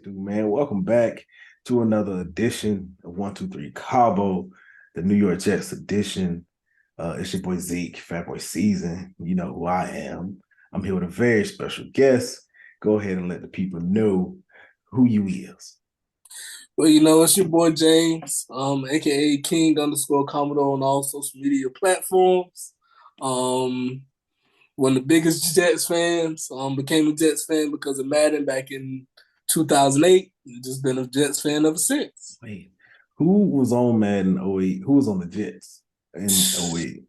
do, man. Welcome back to another edition of 123 Cabo, the New York Jets edition. It's your boy Zeke, Fat Boy Season. You know who I am. I'm here with a very special guest. Go ahead and let the people know who you is. Well, it's your boy James, aka King underscore Commodore on all social media platforms. Um, One of the biggest Jets fans. Became a Jets fan because of Madden back in 2008. Just been a Jets fan ever since. Wait, who was on Madden '08? Who was on the Jets in '08?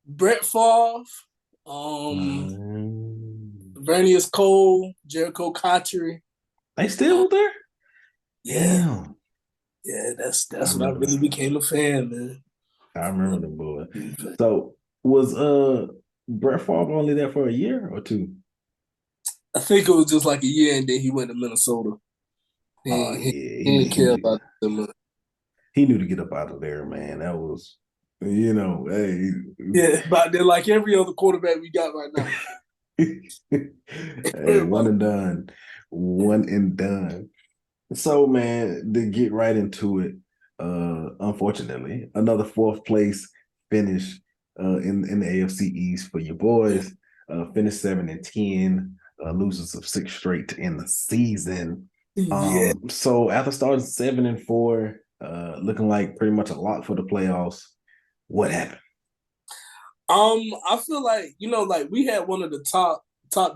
Brett Favre, um, Um, Vernius Cole, Jericho Cotchery. they still there? Yeah, Damn. yeah, I that's when I remember really them. became a fan, man. I remember them, boy. So was Brett Favre only there for a year or two? I think it was just like a year, and then he went to Minnesota. Oh He yeah, didn't care about them. he knew to get up out of there, man. That was, hey, Yeah, but they're like every other quarterback we got right now. hey, one Everybody. and done, one and done. So, man, to get right into it, unfortunately, another fourth place finish in the AFC East for your boys. Finished 7-10, losers of six straight in the season. Yeah. So after starting 7-4, looking like pretty much a lot for the playoffs, what happened? I feel like like we had one of the top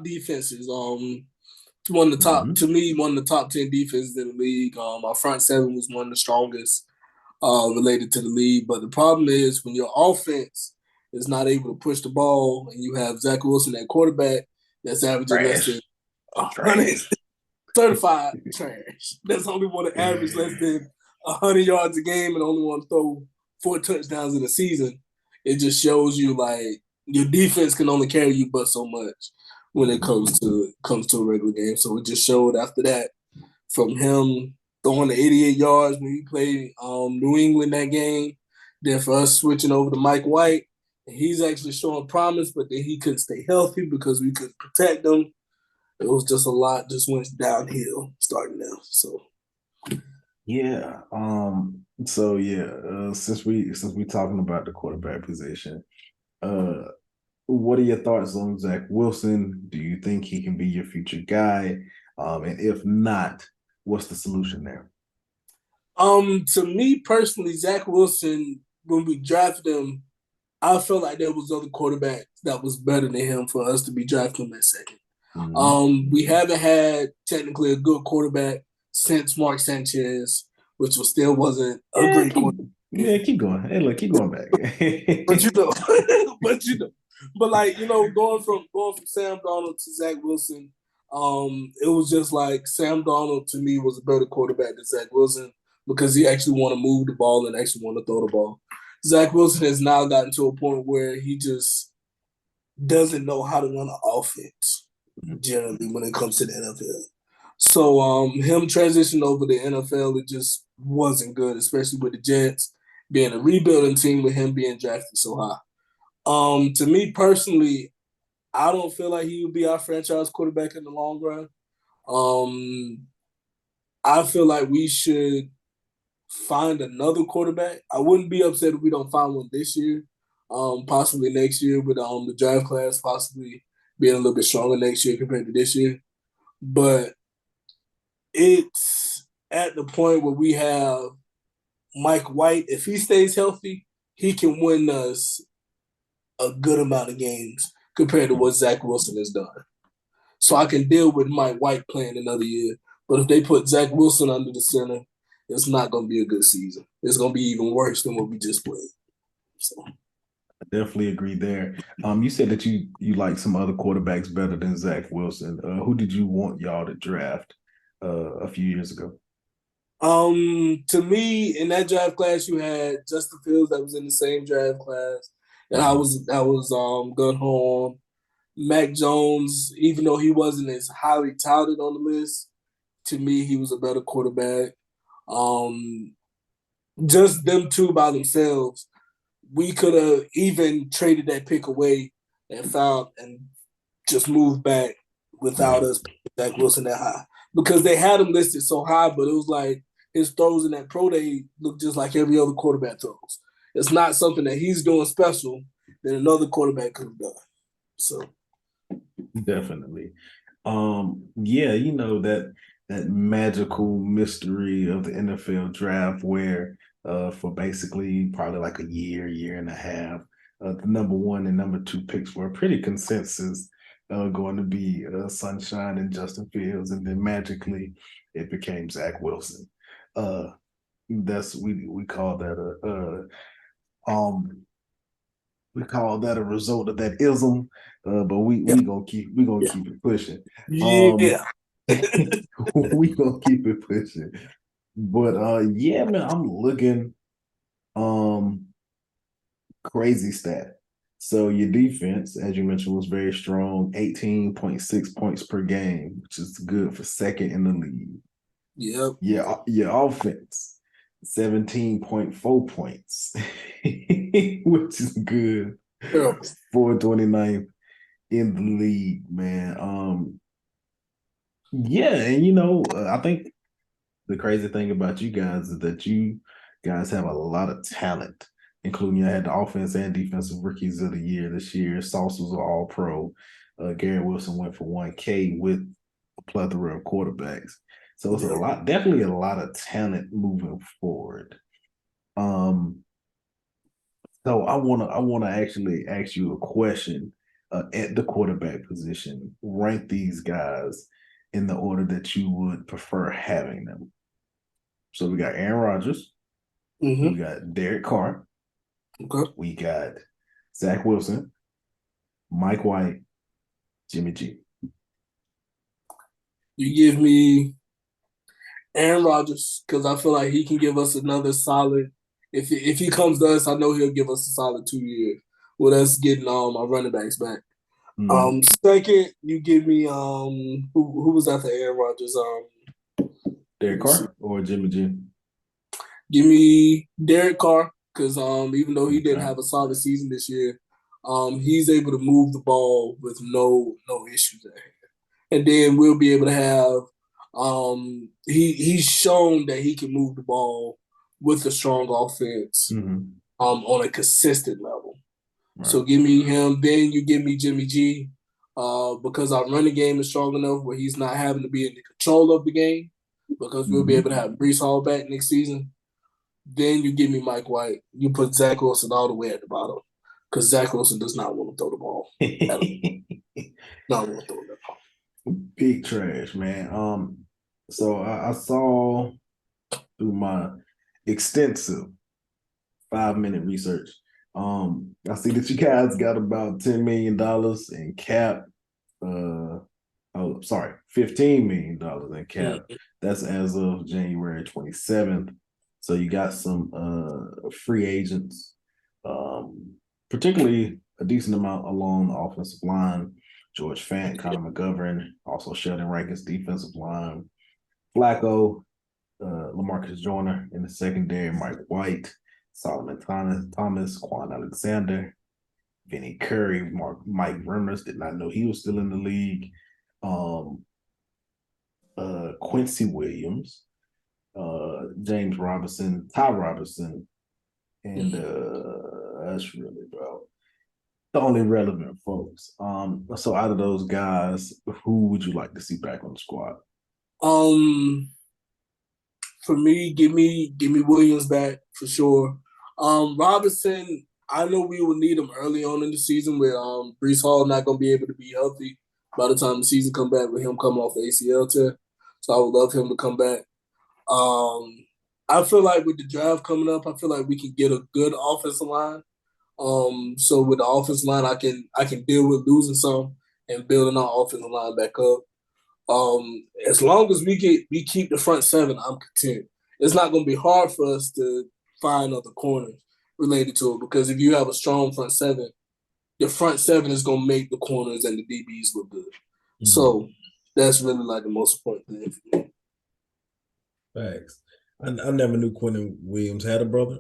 defenses. One of the top Mm-hmm. to me, one of the top 10 defenses in the league. Our front seven was one of the strongest related to the league. But the problem is when your offense is not able to push the ball, and you have Zach Wilson at quarterback that's averaging less than Trash, 100 trash. certified trash. That's only want to average less than 100 yards a game and only want to throw 4 touchdowns in a season. It just shows you like your defense can only carry you but so much when it Mhm. comes to a regular game. So it just showed after that from him throwing the 88 yards when we played New England that game. Then for us switching over to Mike White, he's actually showing promise, but then he couldn't stay healthy because we couldn't protect him. It was just a lot just went downhill starting now. So Yeah. So yeah. Since we talking about the quarterback position, uh, what are your thoughts on Zach Wilson? Do you think he can be your future guy? And if not, what's the solution there? to me personally, Zach Wilson, when we drafted him, I felt like there was other quarterbacks that was better than him for us to be drafting him at second. Mm-hmm. We haven't had technically a good quarterback since Mark Sanchez, which was still wasn't a Yeah, great quarterback. keep going. Hey, look, keep going back. But but but like going from Sam Donald to Zach Wilson, it was just like Sam Donald to me was a better quarterback than Zach Wilson because he actually want to move the ball and actually want to throw the ball. Zach Wilson has now gotten to a point where he just doesn't know how to run an offense generally when it comes to the NFL. So him transitioning over to the NFL, it just wasn't good, especially with the Jets being a rebuilding team with him being drafted so high. To me personally, I don't feel like he would be our franchise quarterback in the long run. Um, I feel like we should find another quarterback. I wouldn't be upset if we don't find one this year. Possibly next year with the draft class possibly being a little bit stronger next year compared to this year. But it's at the point where we have Mike White. If he stays healthy, he can win us a good amount of games compared to what Zach Wilson has done. So I can deal with Mike White playing another year. But if they put Zach Wilson under the center, it's not going to be a good season. It's going to be even worse than what we just played. So Definitely agree there. You said that you like some other quarterbacks better than Zach Wilson. Who did you want y'all to draft a few years ago? To me, in that draft class, you had Justin Fields that was in the same draft class, and I Mhm. was that was gun home. Mac Jones, even though he wasn't as highly touted on the list, to me he was a better quarterback. Um, just them two by themselves, we could have even traded that pick away and found and just moved back without Yeah. us picking Zach Wilson that high. because they had him listed so high, but it was like his throws in that pro day look just like every other quarterback throws. It's not something that he's doing special that another quarterback could have done. So Definitely. Yeah, you know that magical mystery of the NFL draft where for basically probably like a year and a half, the number one and number two picks were pretty consensus going to be Sunshine and Justin Fields, and then magically it became Zach Wilson. Uh that's we call that we call that a result of that ism, but yeah, we gonna yeah, keep it pushing. Um, yeah. we gonna keep it pushing. But yeah, man, I'm looking um crazy stat. So your defense, as you mentioned, was very strong, 18.6 points per game, which is good for second in the league. Yep. Your offense, 17.4 points, which is good Terrible. for 29th in the league, man. Yeah, and I think the crazy thing about you guys is that you guys have a lot of talent, including you had the offense and defensive rookies of the year this year. Sauce was all pro. Garrett Wilson went for 1K with a plethora of quarterbacks. So it's a Yeah. lot, definitely a lot of talent moving forward. Um, so I wanna actually ask you a question at the quarterback position. Rank these guys in the order that you would prefer having them. So we got Aaron Rodgers, we Mm-hmm. got Derek Carr, Okay. we got Zach Wilson, Mike White, Jimmy G. You give me Aaron Rodgers because I feel like he can give us another solid. If he comes to us, I know he'll give us a solid 2 years with us getting our running backs back. Mm-hmm. Second, you give me who was after Aaron Rodgers? Let Derek me see. Carr or Jimmy G. Give me Derek Carr because even though he didn't Okay. have a solid season this year, he's able to move the ball with no issues there. And then we'll be able to have he's shown that he can move the ball with a strong offense Mm-hmm. on a consistent level. Right. So give me him. Then you give me Jimmy G, because our running game is strong enough where he's not having to be in the control of the game because we'll be able to Mm-hmm. have Brees Hall back next season. Then you give me Mike White. You put Zach Wilson all the way at the bottom because Zach Wilson does not want to throw the ball. At all. Not want to throw the ball. Big trash, man. So I saw through my extensive 5 minute research. I see that you guys got about $10 million in cap. Uh, oh, sorry, $15 million in cap. Mm. That's as of January 27th. So you got some free agents, particularly a decent amount along the offensive line. George Fant, Connor McGovern, also Sheldon Rankins defensive line. Flacco, Lamarcus Joyner in the secondary, Mike White, Solomon Thomas, Quan Alexander, Vinny Curry, Mike Reynolds. Did not know he was still in the league. Um, Quincy Williams, James Robinson, Ty Robinson, and Mm. that's really about the only relevant folks. So out of those guys, who would you like to see back on the squad? Um, for me, give me Williams back for sure. Robinson, I know we will need him early on in the season where Brees Hall not gonna be able to be healthy by the time the season come back with him coming off the ACL tear. So I would love him to come back. Um, I feel like with the draft coming up, I feel like we can get a good offensive line. So with the offensive line, I can deal with losing some and building our offensive line back up. As long as we keep the front seven, I'm content. It's not going to be hard for us to find other corners related to it because if you have a strong front seven, your front seven is going to make the corners and the DBs look good. Mm-hmm. So that's really like the most important thing for me. Thanks. I never knew Quentin Williams had a brother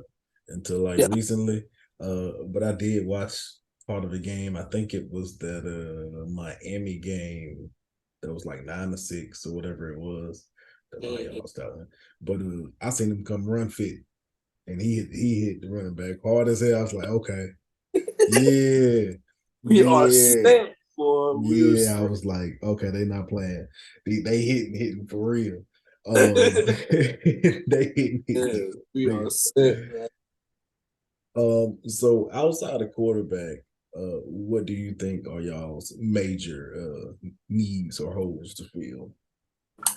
until like Yeah. recently. But I did watch part of the game. I think it was that Miami game that was like 9-6 or whatever it was. That's all Mhm. y'all was telling. But I seen him come run fit, and he hit the running back hard as hell. I was like, okay, yeah, We are yeah, set for real yeah. I set. was like, okay, they not playing. They hitting for real. They hitting Yeah, for we are real. set, man. So outside of quarterback, what do you think are y'all's major needs or holes to fill?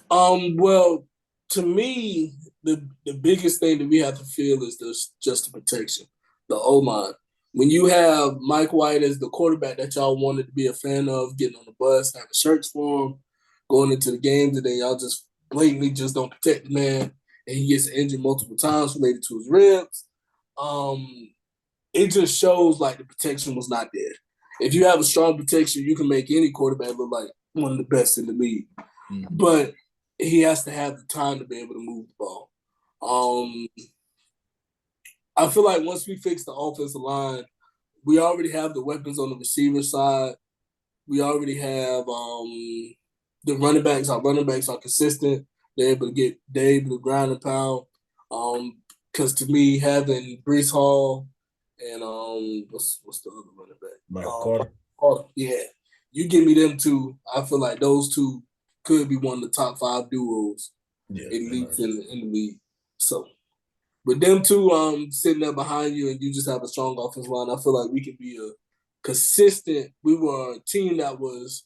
Well, to me, the biggest thing that we have to feel is just the protection, the O line. When you have Mike White as the quarterback that y'all wanted to be a fan of, getting on the bus, having shirts for him, going into the games, and then y'all just blatantly just don't protect the man, and he gets injured multiple times related to his ribs. Um, it just shows like the protection was not there. If you have a strong protection, you can make any quarterback look like one of the best in the league. Mm-hmm. But he has to have the time to be able to move the ball. Um, I feel like once we fix the offensive line, we already have the weapons on the receiver side. We already have the running backs. Our running backs are consistent. They're able to grind and pound. Because to me, having Brees Hall and what's the other running back? Michael Carter. Carter. Yeah, you give me them two. I feel like those two could be one of the top five duos Yeah, at they're least nice. in the league. So with them two sitting there behind you and you just have a strong offensive line, I feel like we could be a consistent. We were a team that was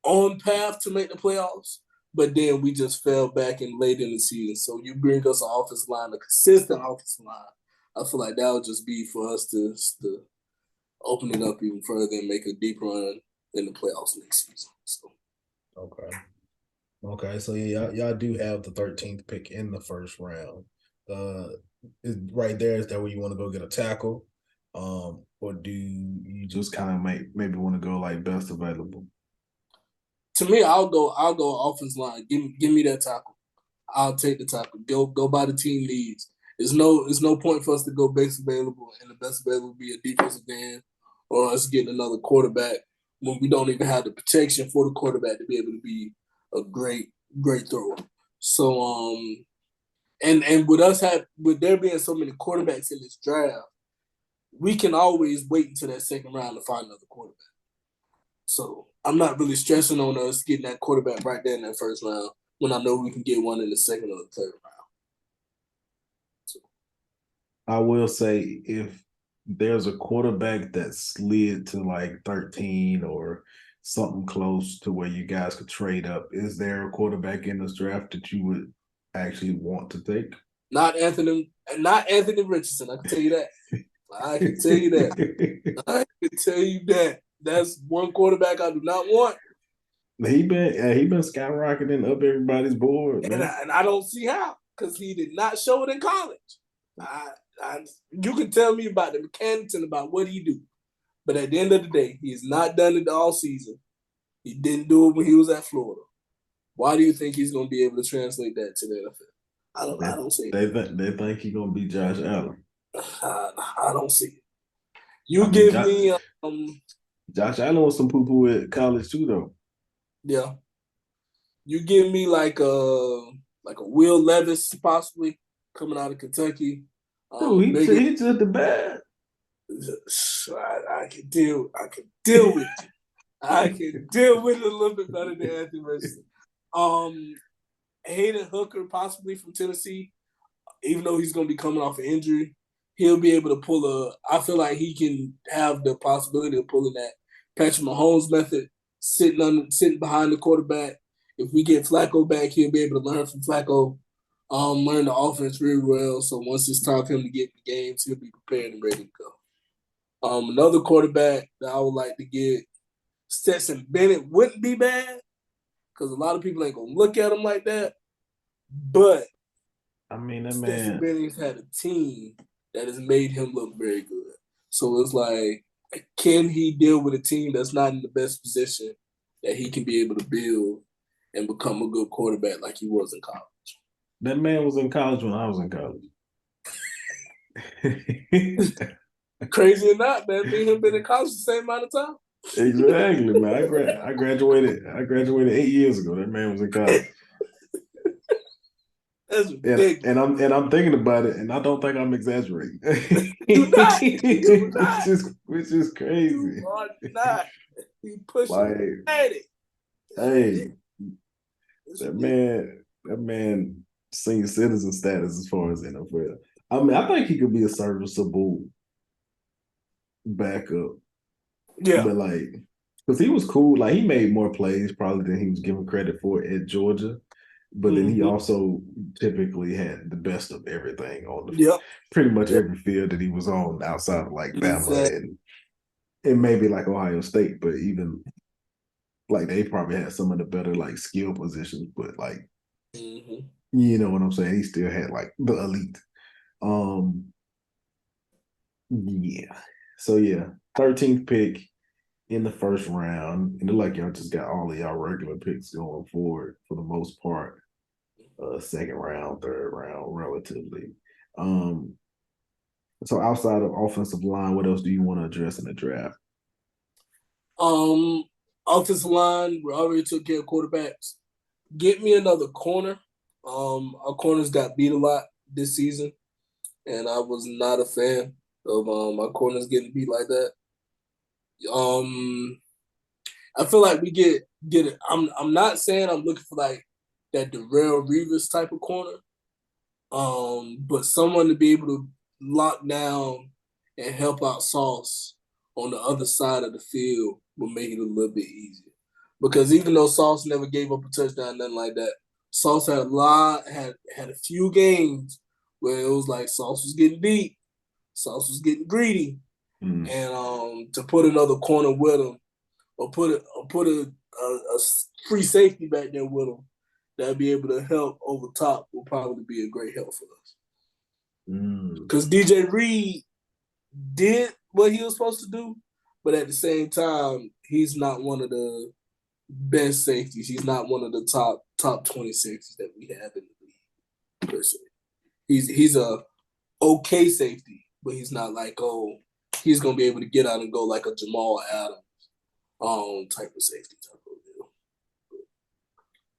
on path to make the playoffs, but then we just fell back and late in the season. So you bring us an offensive line, a consistent offensive line. I feel like that would just be for us to open it up even further and make a deep run in the playoffs next season. So Okay. Okay, so yeah, y'all do have the 13th pick in the first round. Uh, right there, is that where you want to go get a tackle? Or do you just kind of maybe want to go like best available? to me, I'll go offensive line. Give me that tackle. I'll take the tackle. Go by the team needs. There's no point for us to go base available and the best available be a defensive end or us getting another quarterback when we don't even have the protection for the quarterback to be able to be a great thrower. So and with there being so many quarterbacks in this draft, we can always wait until that second round to find another quarterback. So I'm not really stressing on us getting that quarterback right there in that first round when I know we can get one in the second or the third round. So, I will say if there's a quarterback that slid to like 13 or something close to where you guys could trade up, is there a quarterback in this draft that you would actually want to take? not Anthony Richardson. I can tell you that. I can tell you that. I can tell you that. That's one quarterback I do not want, he been skyrocketing up everybody's board, and man. I don't see how because he did not show it in college. I, you can tell me about the mechanics and about what he do, but at the end of the day, he's not done it all season. He didn't do it when he was at Florida. Why do you think he's going to be able to translate that to the NFL? They I don't see it. they think he's gonna be Josh Allen. I don't see it. I You mean, give me Josh Allen was some poo poo at college too, though. yeah, you give me like a Will Levis possibly coming out of Kentucky. Dude, Bigger. he just the bad. I can deal with you. I can deal with it a little bit better than Anthony Richardson. Um, Hayden Hooker possibly from Tennessee, even though he's going to be coming off an injury, he'll be able to pull a. I feel like he can have the possibility of pulling that Patrick Mahomes method, sitting behind the quarterback. If we get Flacco back, he'll be able to learn from Flacco, learn the offense really well. So once it's time for him to get in the games, he'll be prepared and ready to go. Another quarterback that I would like to get, Stetson Bennett wouldn't be bad because a lot of people ain't gonna look at him like that, but I mean, that Stetson man, Bennett's had a team that has made him look very good. So it's like, can he deal with a team that's not in the best position that he can be able to build and become a good quarterback like he was in college? that man was in college when I was in college. Crazy or not, man, me and him been in college the same amount of time. Exactly, man. I graduated 8 years ago. That man was in college. That's And ridiculous. I'm thinking about it, and I don't think I'm exaggerating. You not. You not. Which is You crazy. are not. You pushing Like, 80. That's ridiculous. hey, That's that ridiculous. man senior citizen status as far as NFL. I mean, I think he could be a serviceable backup, Yeah. but like, because he was cool. Like, he made more plays probably than he was given credit for at Georgia. But then he Mm-hmm. also typically had the best of everything on the Yep. pretty much Yep. every field that he was on outside of like Bama Exactly. and maybe like Ohio State. But even like they probably had some of the better like skill positions, but like Mm-hmm. you know what I'm saying? He still had like the elite. Um yeah. So yeah, 13th pick in the first round. And like y'all just got all of y'all regular picks going forward for the most part. Second round, third round, relatively. Um, so outside of offensive line, what else do you want to address in the draft? Um, Offensive line, we already took care of quarterbacks. Get me another corner. Our corners got beat a lot this season, and I was not a fan of our corners getting beat like that. Um, I feel like we get it. I'm not saying I'm looking for like that Darrell Reeves type of corner. But someone to be able to lock down and help out Sauce on the other side of the field will make it a little bit easier. Because even though Sauce never gave up a touchdown, nothing like that, Sauce had a few games where it was like Sauce was getting beat, Sauce was getting greedy, Mm. and to put another corner with him or put a free safety back there with him that'd be able to help over top will probably be a great help for us. Mm. Because DJ Reed did what he was supposed to do, but at the same time, he's not one of the best safeties. He's not one of the top 20 safeties that we have in the league per se. He's a okay safety, but he's not like he's gonna be able to get out and go like a Jamal Adams type of safety type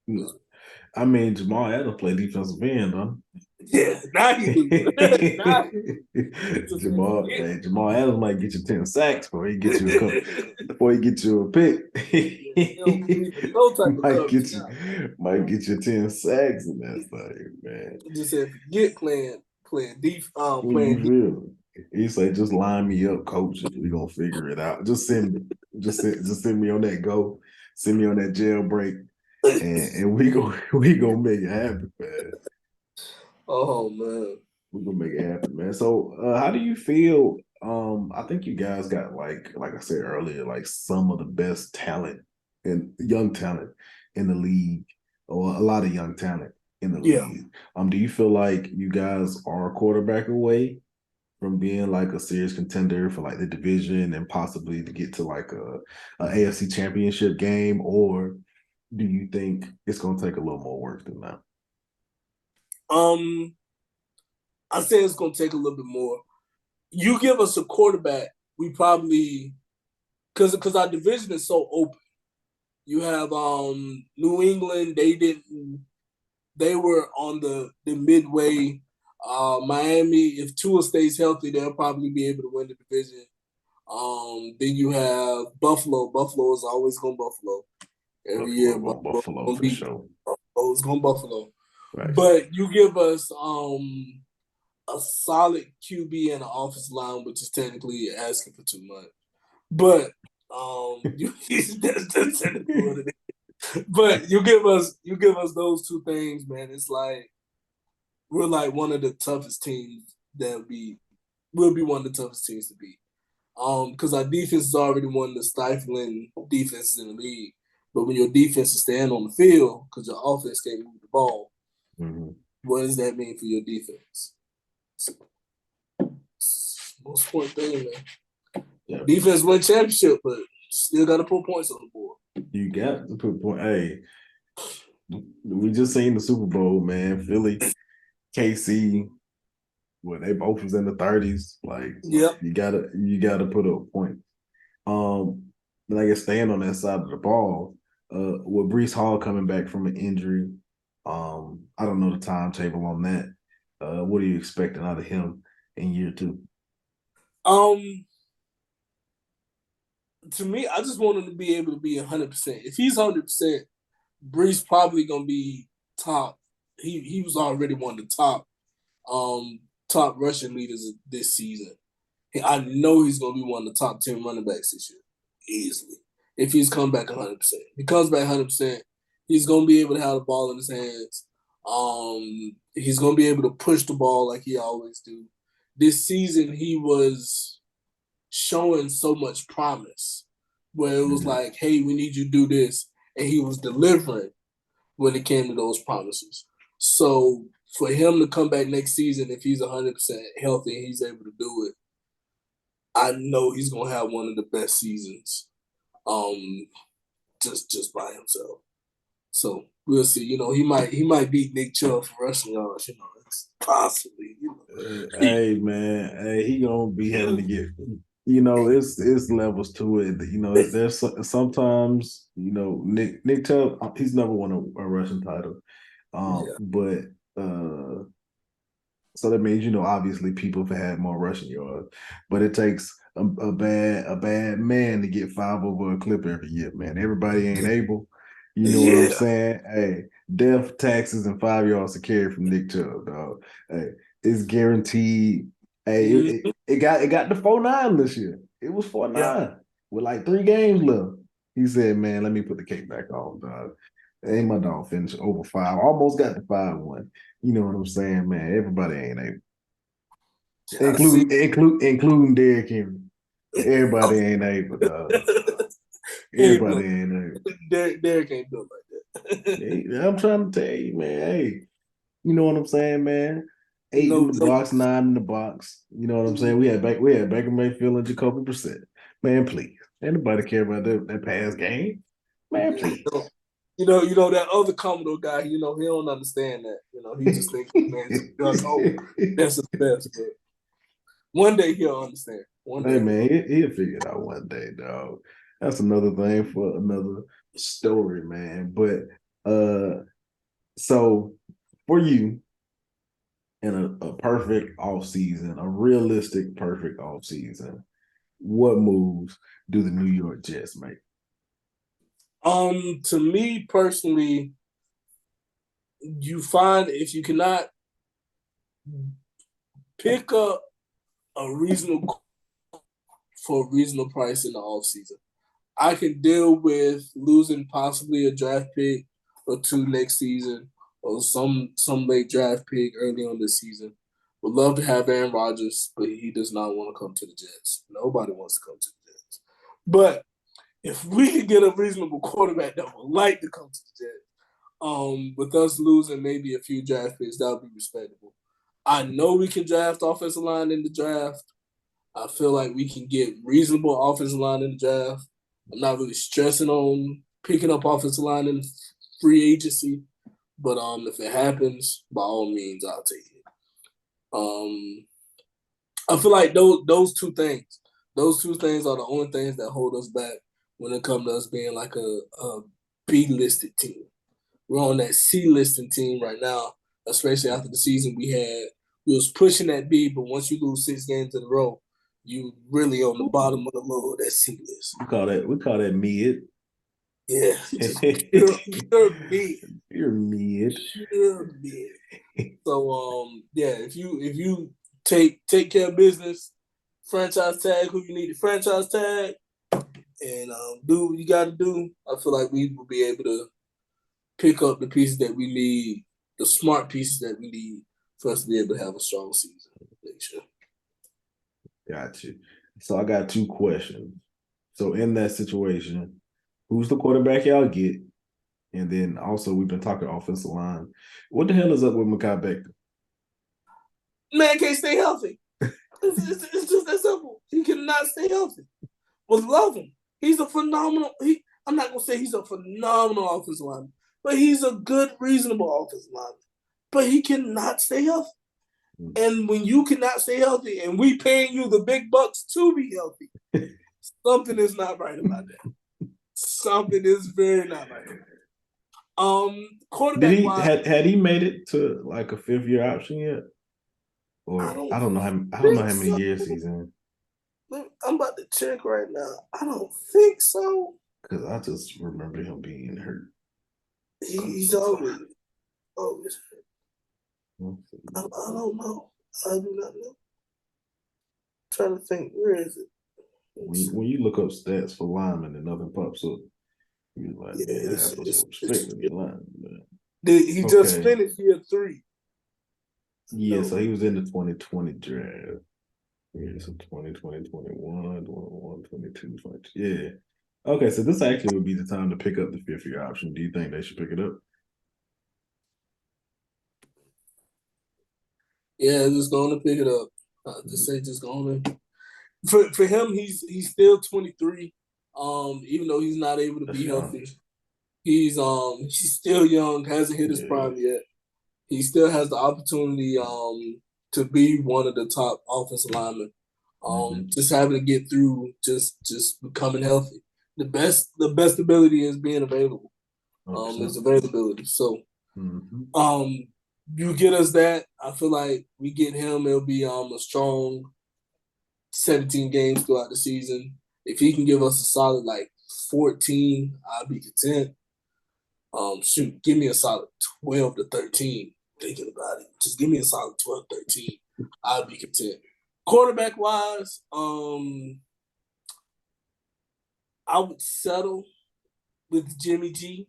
of deal. I mean, Jamal Adams play defensive end, huh? Yeah, now he do. Now he Jamal Adams might get you 10 sacks before he gets you a couple before he gets you a pick. Yeah, he don't believe in no type of might coverage get you now. might get you 10 sacks in that thing, man. He just said forget playing You defense. feel he say just line me up, coach, and we gonna figure it out. Just send me on that go, send me on that jailbreak, and we gonna make it happen, man. Oh man. We're gonna make it happen, man. So how do you feel? I think you guys got like I said earlier, like some of the best talent and young talent in the league, or a lot of young talent in the Yeah. league. Do you feel like you guys are a quarterback away from being like a serious contender for like the division and possibly to get to like a AFC championship game, or do you think it's gonna take a little more work than that? Um, I say it's gonna take a little bit more. You give us a quarterback, we probably because our division is so open. You have New England, they were on the midway. Miami, if Tua stays healthy, they'll probably be able to win the division. Then you have Buffalo. Buffalo is always going Buffalo every year. Buffalo going Buffalo Buffalo gonna for be sure. Buffalo's going Buffalo. Right. But you give us a solid QB and an offensive line, which is technically asking for too much. But that's technically what it is. But you give us those two things, man. It's like we're like one of the toughest teams that we'll be one of the toughest teams to beat. Because our defense is already one of the stifling defenses in the league. But when your defense is staying on the field because your offense can't move the ball, Mm-hmm. what does that mean for your defense? Most important thing, man. Yeah. Defense win championship, but still got to put points on the board. You got to put point. Hey, we just seen the Super Bowl, man. Philly, KC, well, they both was in the 30s. Like Yep. you gotta put up points. Um, And I guess staying on that side of the ball, with Brees Hall coming back from an injury, I don't know the timetable on that. What are you expecting out of him in year two? Um, to me, I just want him to be able to be 100%. If he's 100%, Brees probably gonna be top. He was already one of the um top rushing leaders this season. I know he's gonna be one of the top 10 running backs this year, easily. If he's come back 100%, if he comes back 100%, he's gonna be able to have the ball in his hands. He's gonna be able to push the ball like he always do. This season, he was showing so much promise, where it was Mm-hmm. like, "Hey, we need you to do this," and he was delivering when it came to those promises. So for him to come back next season, if he's 100% healthy and he's able to do it, I know he's gonna have one of the best seasons. Um, just by himself. So we'll see. He might beat Nick Chubb for rushing yards. It's possibly. Hey man, hey, he gonna be having to get. It's levels to it. There's sometimes Nick Chubb, he's never won a rushing title. Yeah, But so that means, obviously people have had more rushing yards, but it takes a bad man to get five over a clip every year, man. Everybody ain't able. You know what I'm yeah, saying? Hey, death, taxes, and 5 yards to carry from Nick Chubb, dog. Hey, it's guaranteed. Hey, it, it, mm-hmm. it got to 4-9 this year. It was Yeah, 4-9 with like 3 games left. He said, "Man, let me put the cake back on, dog." Ain't my dog finished over five. Almost got to 5-1. You know what I'm saying, man? Everybody ain't able, I see. including Derrick Henry. Everybody ain't able, dog. He ain't Everybody built. ain't able. Derek ain't built like that. Hey, I'm trying to tell you, man. Hey, you know what I'm saying, man? Eight in no, the no. box, nine in the box. You know what I'm saying? We had Baker Mayfield and Jacoby Brissett. Man, please. Ain't nobody care about that past game. Man, please. That other Commodore guy. He don't understand that. He just thinks, man, just that's the best. But one day he'll understand. One day Hey he'll. man, he'll figure it out one day, dog. That's another thing for another story, man. But so for you, in a perfect off season, a realistic perfect off season, what moves do the New York Jets make? To me personally, you find if you cannot pick up a reasonable for a reasonable price in the off season, I can deal with losing possibly a draft pick or two next season, or some late draft pick early on this season. Would love to have Aaron Rodgers, but he does not want to come to the Jets. Nobody wants to come to the Jets. But if we could get a reasonable quarterback that would like to come to the Jets, with us losing maybe a few draft picks, that would be respectable. I know we can draft offensive line in the draft. I feel like we can get reasonable offensive line in the draft. I'm not really stressing on picking up offensive line in free agency, but if it happens, by all means, I'll take it. Um, I feel like those two things are the only things that hold us back when it comes to us being like a B listed team. We're on that C listed team right now, especially after the season we had. We was pushing that B, but once you lose 6 games in a row, you really on the bottom of the low of that C list. We call that mid. Yeah, just pure mid, You're mid. pure mid. So yeah, if you take care of business, franchise tag who you need to franchise tag, and do what you got to do, I feel like we will be able to pick up the pieces that we need, the smart pieces that we need for us to be able to have a strong season next year. Got you. So I got two questions. So in that situation, who's the quarterback y'all get? And then also we've been talking offensive line. What the hell is up with Mekhi Becton? Man can't stay healthy. It's just that simple. He cannot stay healthy. But love him. He's a phenomenal. I'm not gonna say he's a phenomenal offensive lineman, but he's a good, reasonable offensive lineman. But he cannot stay healthy. And when you cannot stay healthy, and we paying you the big bucks to be healthy, Something is not right about that. Something is very not right. Did Quarterback he wise, had he made it to like a 5th year option yet? I Or don't I don't know how think many so. years he's in. I'm about to check right now. I don't think so. Because I just remember him being hurt. He's always hurt. I don't know. I do not know. I'm trying to think. Where is it? When you look up stats for linemen and nothing pops up, you're like, Yeah, man, I have to put some respect in the line. Man. he just Okay. finished year 3. Yeah, so he was in the 2020 draft. Yeah, so 2020, 21, 21, 22, 22. Yeah. Okay, so this actually would be the time to pick up the 5th year option. Do you think they should pick it up? Yeah, just going to pick it up. Just say just going to. For him, he's still 23. Even though he's not able to That's be young. healthy, he's still young, hasn't hit his Yeah. prime yet. He still has the opportunity to be one of the top offensive linemen. Just having to get through just becoming healthy. The best ability is being available. Is 100%. availability. So you get us that. I feel like we get him, it'll be a strong 17 games throughout the season. If he can give us a solid like 14, I'll be content. Shoot, give me a solid 12 to 13. Thinking about it, just give me a solid 12, 13. I'll be content. Quarterback wise, I would settle with Jimmy G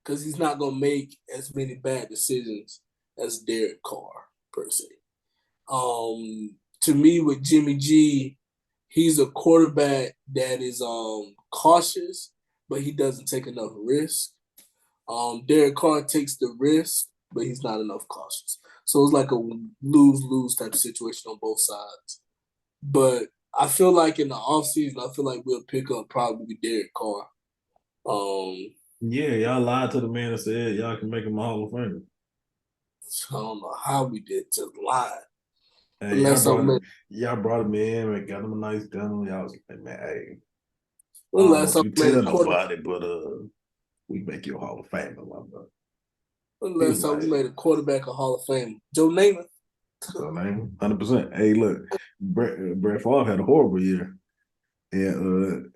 because he's not gonna make as many bad decisions as Derek Carr per se. To me, with Jimmy G, he's a quarterback that is cautious, but he doesn't take enough risk. Derek Carr takes the risk, but he's not enough cautious. So it's like a lose-lose type of situation on both sides. But I feel like in the offseason, I feel like we'll pick up probably Derek Carr. Yeah, y'all lied to the man that said y'all can make him a Hall of Famer. I don't know how we did just lie. Hey, Unless I'm y'all brought him in and got him a nice gun. Y'all was like, man, hey, I don't unless want I you to made a tell quarter nobody, but we make you a Hall of Famer, my brother. He was unless I like, made a quarterback a Hall of Fame. Joe Namath. so man, 100%. Hey, look, Brett Favre had a horrible year. And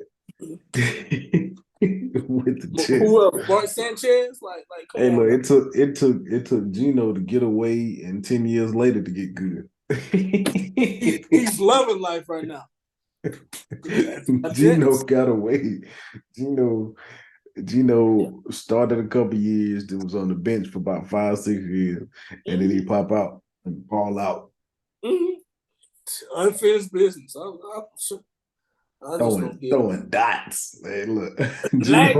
with the Jets. Who else? Bart Sanchez? Like, come Hey, on look, now. it took Gino to get away and 10 years later to get good. He's loving life right now. Gino got away. Gino Gino started a couple years, then was on the bench for about 5, 6 years, and then he pop out and ball out. Mm-hmm. Unfinished business. I just don't get it. Throwing dots. Hey, look, Black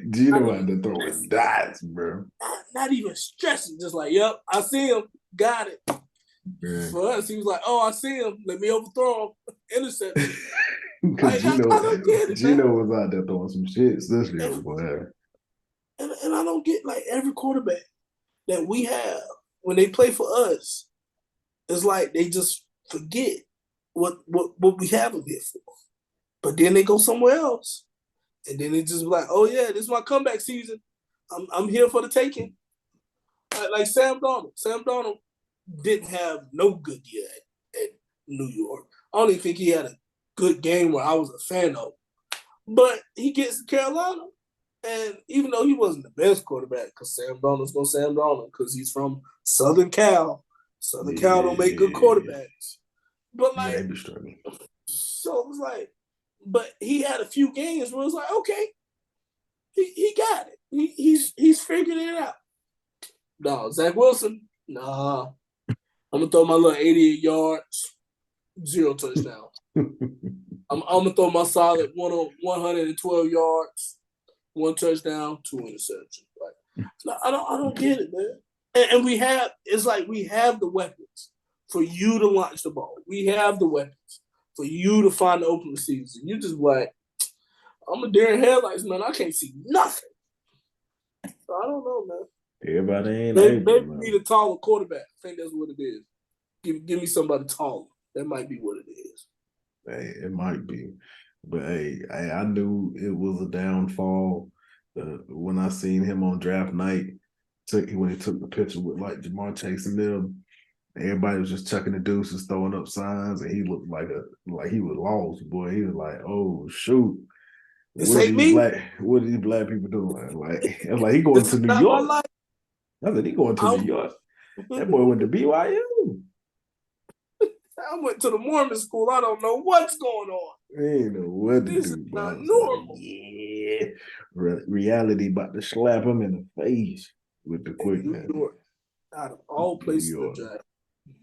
Gino out there throwing dots, bro. not even stressing, just like, yep, I see him, got it. Yeah. For us, he was like, oh, I see him, let me overthrow him, interception. Because Like, I don't get it, man. Gino was out there throwing some shit, especially And, over there. and I don't get like every quarterback that we have when they play for us, it's like they just forget what we have them here for. But then they go somewhere else. And then it just like, oh yeah, this is my comeback season. I'm here for the taking. Like Sam Darnold. Sam Darnold didn't have no good year at New York. I don't even think he had a good game where I was a fan of. But he gets to Carolina. And even though he wasn't the best quarterback, because Sam Darnold's no Sam Darnold, because he's from Southern Cal. Southern Cal don't make good quarterbacks. But Yeah, they like, be struggling. so it was like, but he had a few games where it was like, okay, he got it. He's figured it out. No, Zach Wilson, nah. I'm gonna throw my little 88 yards, 0 touchdowns. I'm gonna throw my solid 112 yards, 1 touchdown, 2 interceptions. Like, no, I don't get it, man. And we have it's like we have the weapons for you to launch the ball. We have the weapons for you to find the open receivers. And you just like, I'm a deer in headlights, man. I can't see nothing. So I don't know, man. Everybody ain't Maybe able, we man. need a taller quarterback. I think that's what it is. Give me somebody taller. That might be what it is. Hey, it might be. But hey, I knew it was a downfall when I seen him on draft night. When he took the picture with like Jamar Chase and them, everybody was just chucking the deuces, throwing up signs, and he looked like he was lost, boy. He was like, "Oh shoot, This ain't me. what are these black people doing?" Like, I was like, he going This to is New not my York. life. I said, he going to New I'm, York. That boy went to BYU. I went to the Mormon school. I don't know what's going on. I ain't know what to This is do, but I not was like, normal. yeah, reality about to slap him in the face with the In New quickness. York, out of all New places to York. draft,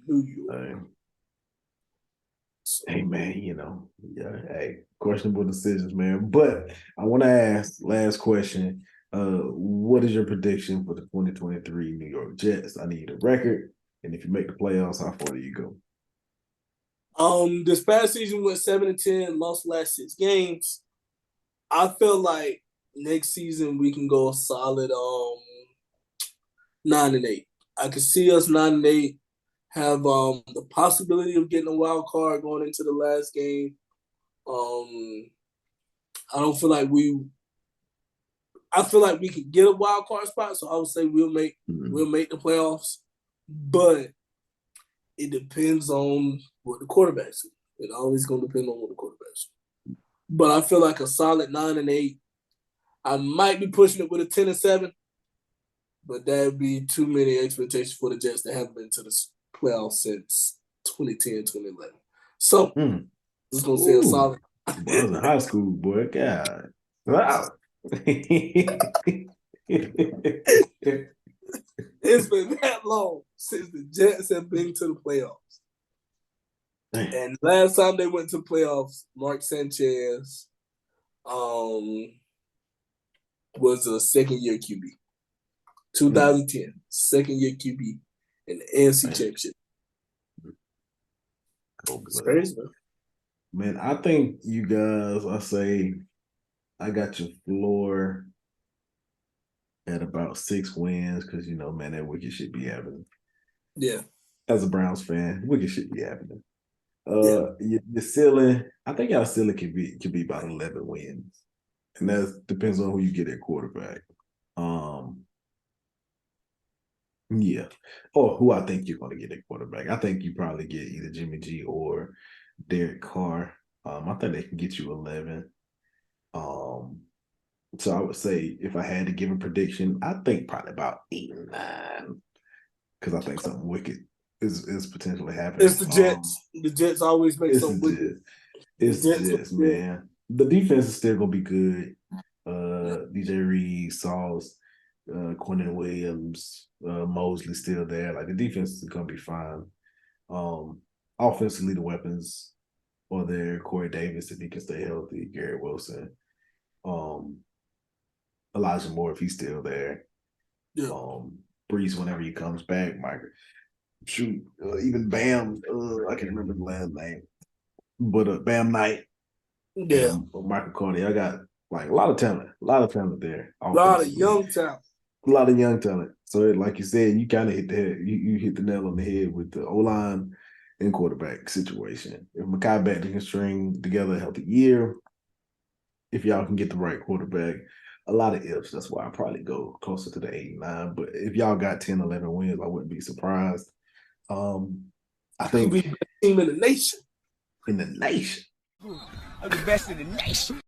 New York. So, Hey man, yeah, hey, questionable decisions, man. But I want to ask last question. What is your prediction for the 2023 New York Jets? I need a record, and if you make the playoffs, how far do you go? this past season went 7-10, lost last 6 games. I feel like next season we can go solid 9-8. I can see us 9-8, have the possibility of getting a wild card going into the last game. I don't feel like we I feel like we could get a wild card spot, so I would say we'll make the playoffs. But it depends on what the quarterbacks do. It always gonna depend on what the quarterbacks do. But I feel like a solid 9-8. I might be pushing it with a 10-7, but that would be too many expectations for the Jets that haven't been to the playoffs since 2010, 2011. So Mm. I'm just gonna say a Ooh, solid. boy, I was in high school, boy. God, wow. It's been that long since the Jets have been to the playoffs. And last time they went to the playoffs, Mark Sanchez um, was a second year QB. 2010, second year QB in the NFC Championship. It's crazy, man. Man, I think you guys, I got your floor at about 6 wins because, man, that wicked shit be happening. Yeah. As a Browns fan, wicked shit be happening. Yeah. Your ceiling, I think y'all ceiling could be about 11 wins. And that depends on who you get at quarterback. Um, yeah. Or who I think you're going to get at quarterback. I think you probably get either Jimmy G or Derek Carr. I think they can get you 11. Um, so I would say if I had to give a prediction, I think probably about 8 and 9 because I think something wicked is potentially It's happening. the Jets. The Jets always make It's something the wicked. Jets. The It's the Jets look Jets, good. man. The defense is still gonna be good. Yeah. DJ Reed, Sauce, Quentin Williams, Mosley still there. Like the defense is gonna be fine. Um, Offensively, the weapons are there. Corey Davis, if he can stay healthy, Garrett Wilson, um, Elijah Moore, if he's still there. Yeah. Breeze whenever he comes back. Mike, shoot, even Bam. I can't remember the last name, but Bam Knight Yeah. and Michael Carter. I got like a lot of talent there A lot of offensively, young talent. a lot of young talent. So, like you said, you kind of hit the head. You hit the nail on the head with the O line and quarterback situation. If Makai Beckton can string together a healthy year, if y'all can get the right quarterback, a lot of ifs. That's why I probably go closer to the 8 and 9. But if y'all got 10, 11 wins, I wouldn't be surprised. I Could be think the best team in the nation. in the nation. I'm the best in the nation.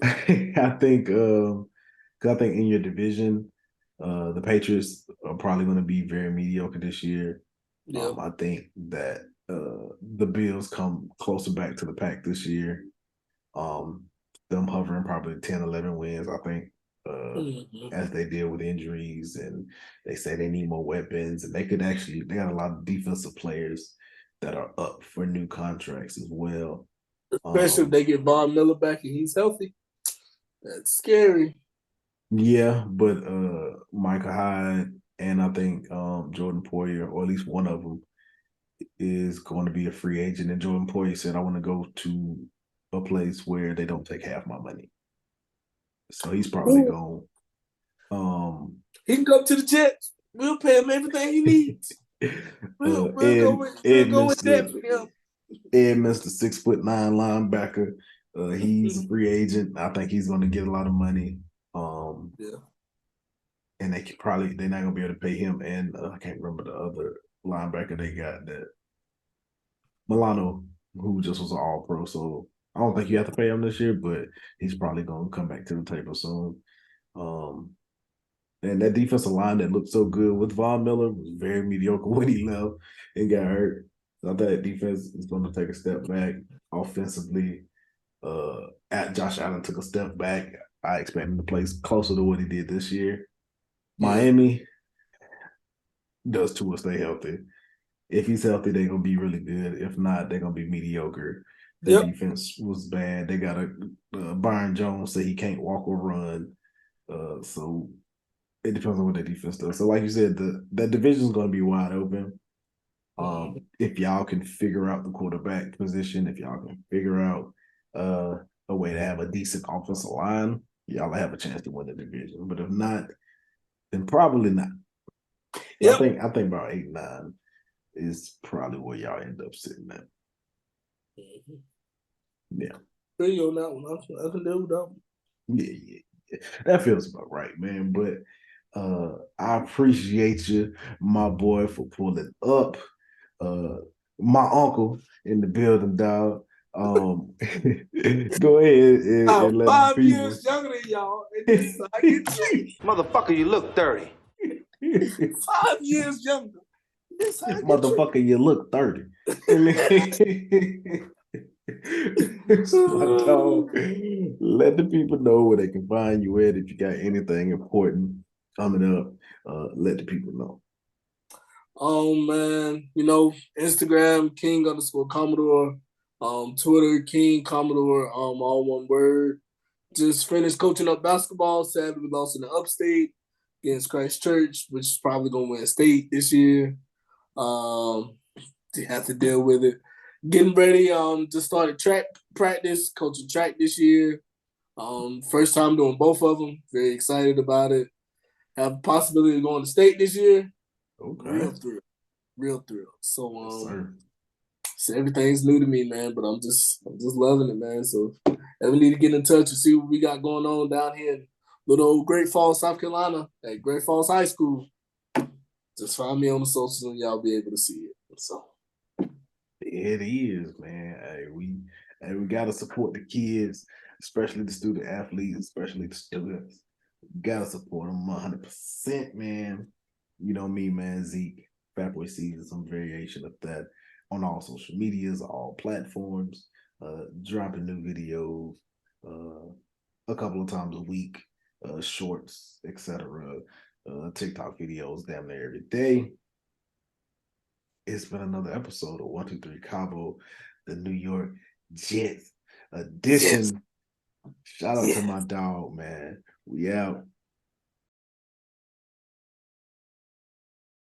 I think I think in your division, the Patriots are probably going to be very mediocre this year. Yeah. I think that the Bills come closer back to the pack this year. Um, them hovering probably 10, 11 wins, I think, as they deal with injuries and they say they need more weapons and they got a lot of defensive players that are up for new contracts as well. Especially if they get Von Miller back and he's healthy. That's scary. Yeah, but Micah Hyde and I think Jordan Poyer, or at least one of them, is going to be a free agent. And Jordan Poyer said, I want to go to a place where they don't take half my money. So he's probably gone. He can come to the Jets. We'll pay him everything he needs. We'll go with that for him. Edmonds, the 6'9" linebacker. He's a free agent. I think he's going to get a lot of money. Yeah. And they're not going to be able to pay him. And I can't remember the other linebacker they got, that Milano, who just was an All Pro. So I don't think you have to pay him this year, but he's probably going to come back to the table soon. And that defensive line that looked so good with Von Miller was very mediocre when he left and got hurt. So I thought that defense is going to take a step back offensively. At Josh Allen took a step back. I expect him to play closer to what he did this year. Miami does Tua stay healthy. If he's healthy, they're gonna be really good. If not, they're gonna be mediocre. The defense was bad. They got Byron Jones say he can't walk or run. So it depends on what the defense does. So, like you said, that division is gonna be wide open. If y'all can figure out the quarterback position, if y'all can figure out a way to have a decent offensive line, y'all have a chance to win the division. But if not, then probably not. I think about 8-9 is probably where y'all end up sitting at. Yeah. There you on that one. I can deal with that one. Yeah. That feels about right, man. But I appreciate you, my boy, for pulling up. My uncle in the building, dog. Go ahead and let 5 the people. years younger than y'all, and this is how I get treated. Motherfucker, you look 30. 5 years younger. This is how I get Motherfucker, you look 30. My dog, let the people know where they can find you at. If you got anything important coming up, let the people know. Man, Instagram King_Commodore, Twitter King Commodore, all one word. Just finished coaching up basketball. Sadly, we lost in the upstate against Christchurch, which is probably gonna win state this year. You have to deal with it. Getting ready, just started track practice, coaching track this year. First time doing both of them. Very excited about it. Have a possibility of going to state this year. Okay. Real thrill. So Yes, so everything's new to me, man. But I'm just loving it, man. So we need to get in touch and see what we got going on down here in little old Great Falls, South Carolina, at Great Falls High School. Just find me on the socials and y'all be able to see it. So it is, man. We gotta support the kids, especially the student athletes, especially the students. We gotta support them 100%, man. You know me, man. Zeke, Fat Boy Season, some variation of that on all social medias, all platforms. Dropping new videos a couple of times a week, shorts, etc. TikTok videos damn near every day. It's been another episode of 123 Cabo, the New York Jets edition. Shout out to my dog, man. We out.